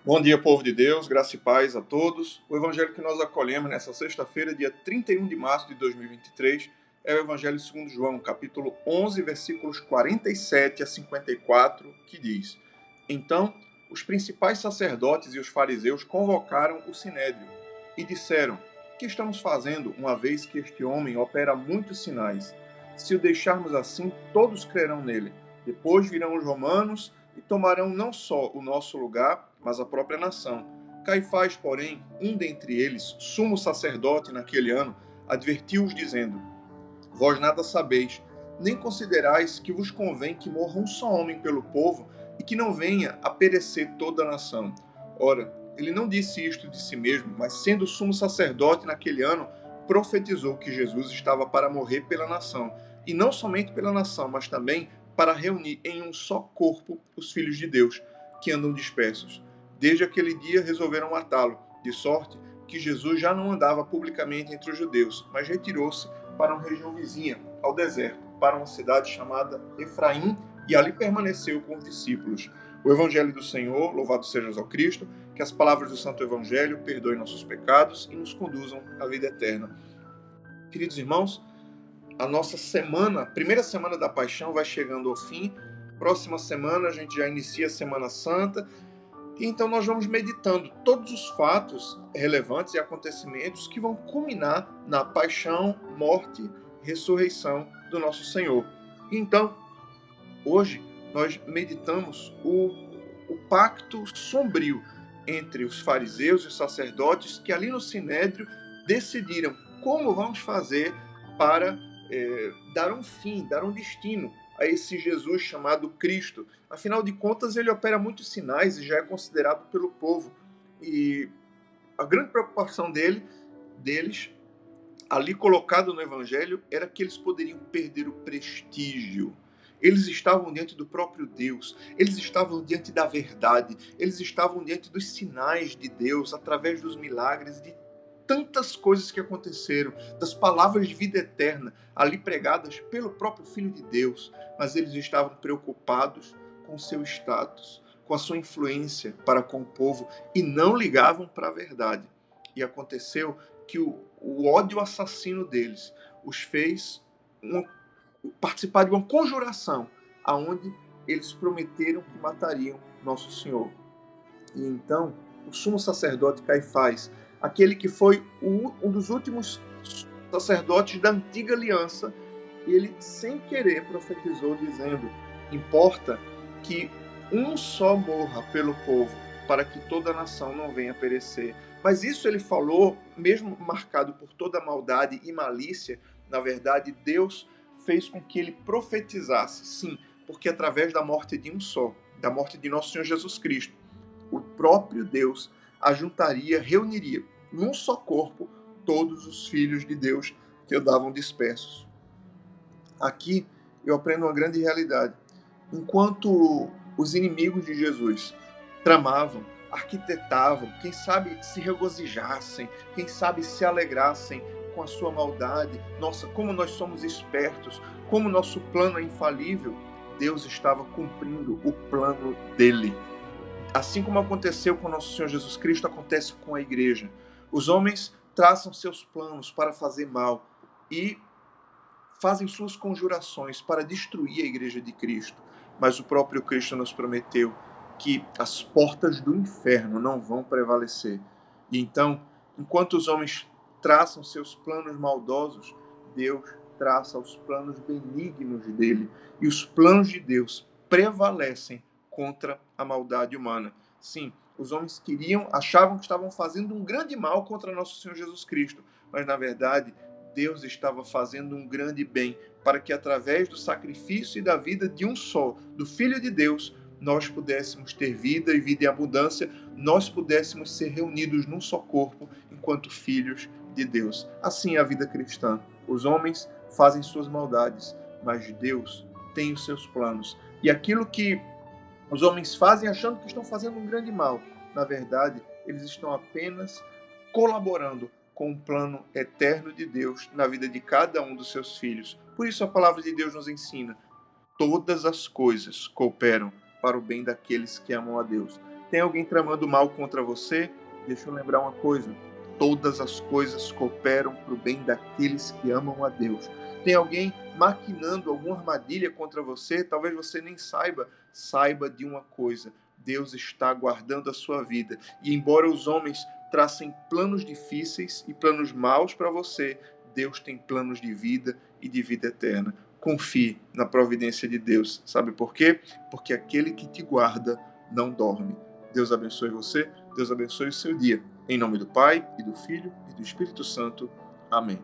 Bom dia, povo de Deus, graça e paz a todos. O evangelho que nós acolhemos nessa sexta-feira, dia 31 de março de 2023, é o Evangelho segundo João, capítulo 11, versículos 47 a 54, que diz: Então, os principais sacerdotes e os fariseus convocaram o sinédrio e disseram: Que estamos fazendo, uma vez que este homem opera muitos sinais? Se o deixarmos assim, todos crerão nele. Depois virão os romanos e tomarão não só o nosso lugar, mas a própria nação. Caifás, porém, um dentre eles, sumo sacerdote naquele ano, advertiu-os dizendo: Vós nada sabeis, nem considerais que vos convém que morra um só homem pelo povo e que não venha a perecer toda a nação. Ora, ele não disse isto de si mesmo, mas sendo sumo sacerdote naquele ano, profetizou que Jesus estava para morrer pela nação, e não somente pela nação, mas também para reunir em um só corpo os filhos de Deus, que andam dispersos. Desde aquele dia resolveram matá-lo, de sorte que Jesus já não andava publicamente entre os judeus, mas retirou-se para uma região vizinha, ao deserto, para uma cidade chamada Efraim, e ali permaneceu com os discípulos. O Evangelho do Senhor, louvado seja o Cristo, que as palavras do Santo Evangelho perdoem nossos pecados e nos conduzam à vida eterna. Queridos irmãos, a nossa semana, primeira semana da Paixão vai chegando ao fim. Próxima semana a gente já inicia a Semana Santa. E então nós vamos meditando todos os fatos relevantes e acontecimentos que vão culminar na paixão, morte e ressurreição do nosso Senhor. E então, hoje, nós meditamos o pacto sombrio entre os fariseus e os sacerdotes que ali no Sinédrio decidiram como vamos fazer para dar um fim, dar um destino a esse Jesus chamado Cristo. Afinal de contas, ele opera muitos sinais e já é considerado pelo povo. E a grande preocupação deles, ali colocado no Evangelho, era que eles poderiam perder o prestígio. Eles estavam diante do próprio Deus, eles estavam diante da verdade, eles estavam diante dos sinais de Deus, através dos milagres, de tantas coisas que aconteceram, das palavras de vida eterna ali pregadas pelo próprio Filho de Deus, mas eles estavam preocupados com o seu status, com a sua influência para com o povo e não ligavam para a verdade. E aconteceu que o ódio assassino deles os fez participar de uma conjuração aonde eles prometeram que matariam Nosso Senhor. E então, o sumo sacerdote Caifás, aquele que foi um dos últimos sacerdotes da antiga aliança, ele, sem querer, profetizou dizendo: importa que um só morra pelo povo, para que toda a nação não venha a perecer. Mas isso ele falou, mesmo marcado por toda a maldade e malícia, na verdade, Deus fez com que ele profetizasse, sim, porque através da morte de um só, da morte de nosso Senhor Jesus Cristo, o próprio Deus ajuntaria, reuniria num só corpo todos os filhos de Deus que andavam dispersos. Aqui eu aprendo uma grande realidade. Enquanto os inimigos de Jesus tramavam, arquitetavam, quem sabe se regozijassem, quem sabe se alegrassem com a sua maldade, nossa, como nós somos espertos, como nosso plano é infalível, Deus estava cumprindo o plano dele. Assim como aconteceu com nosso Senhor Jesus Cristo, acontece com a igreja. Os homens traçam seus planos para fazer mal e fazem suas conjurações para destruir a igreja de Cristo. Mas o próprio Cristo nos prometeu que as portas do inferno não vão prevalecer. E então, enquanto os homens traçam seus planos maldosos, Deus traça os planos benignos dele. E os planos de Deus prevalecem contra a maldade humana. Sim, os homens achavam que estavam fazendo um grande mal contra nosso Senhor Jesus Cristo, mas na verdade Deus estava fazendo um grande bem para que através do sacrifício e da vida de um só, do Filho de Deus, nós pudéssemos ter vida e vida em abundância, nós pudéssemos ser reunidos num só corpo enquanto filhos de Deus. Assim é a vida cristã. Os homens fazem suas maldades, mas Deus tem os seus planos. E aquilo que os homens fazem achando que estão fazendo um grande mal, na verdade, eles estão apenas colaborando com o plano eterno de Deus na vida de cada um dos seus filhos. Por isso a palavra de Deus nos ensina: todas as coisas cooperam para o bem daqueles que amam a Deus. Tem alguém tramando mal contra você? Deixa eu lembrar uma coisa. Todas as coisas cooperam para o bem daqueles que amam a Deus. Tem alguém maquinando alguma armadilha contra você? Talvez você nem saiba. Saiba de uma coisa. Deus está guardando a sua vida. E embora os homens tracem planos difíceis e planos maus para você, Deus tem planos de vida e de vida eterna. Confie na providência de Deus. Sabe por quê? Porque aquele que te guarda não dorme. Deus abençoe você, Deus abençoe o seu dia. Em nome do Pai, e do Filho, e do Espírito Santo. Amém.